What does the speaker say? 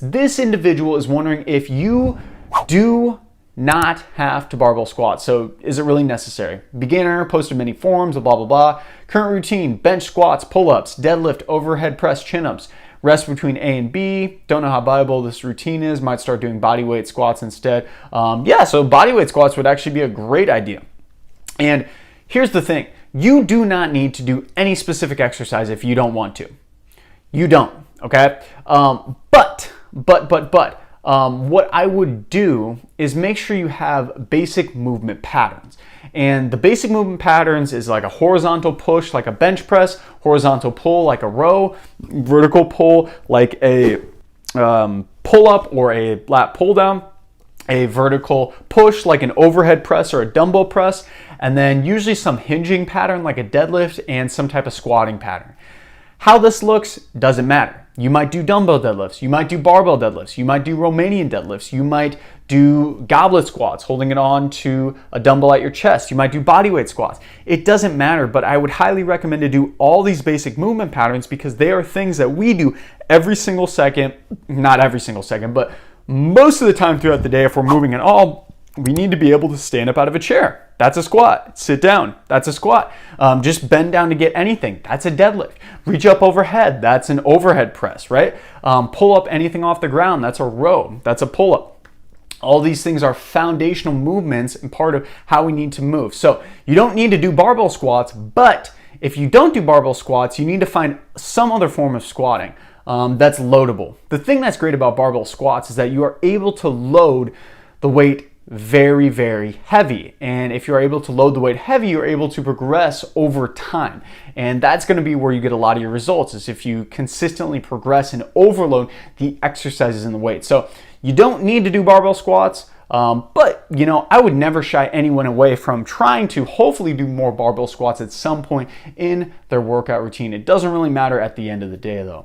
This individual is wondering if you do not have to barbell squat. So is it really necessary? Beginner, posted many forums, blah, blah, blah. Current routine, bench squats, pull-ups, deadlift, overhead press, chin-ups. Rest between A and B. Don't know how viable this routine is. Might start doing bodyweight squats instead. Yeah, so bodyweight squats would actually be a great idea. And here's the thing. You do not need to do any specific exercise if you don't want to. You don't, okay? But what I would do is make sure you have basic movement patterns. And the basic movement patterns is like a horizontal push, like a bench press, horizontal pull, like a row, vertical pull, like a pull-up or a lat pull-down, a vertical push, like an overhead press or a dumbbell press, and then usually some hinging pattern, like a deadlift, and some type of squatting pattern. How this looks doesn't matter. You might do dumbbell deadlifts, you might do barbell deadlifts, you might do Romanian deadlifts, you might do goblet squats, holding it on to a dumbbell at your chest, you might do bodyweight squats. It doesn't matter, but I would highly recommend to do all these basic movement patterns because they are things that we do every single second, not every single second, but most of the time throughout the day. If we're moving at all, we need to be able to stand up out of a chair. That's a squat. Sit down. That's a squat. Just bend down to get anything. That's a deadlift. Reach up overhead. That's an overhead press, right? Pull up anything off the ground. That's a row. That's a pull up. All these things are foundational movements and part of how we need to move. So you don't need to do barbell squats, but if you don't do barbell squats, you need to find some other form of squatting that's loadable. The thing that's great about barbell squats is that you are able to load the weight very, very heavy. And if you're able to load the weight heavy, you're able to progress over time. And that's going to be where you get a lot of your results, is if you consistently progress and overload the exercises in the weight. So you don't need to do barbell squats, but I would never shy anyone away from trying to hopefully do more barbell squats at some point in their workout routine. It doesn't really matter at the end of the day though.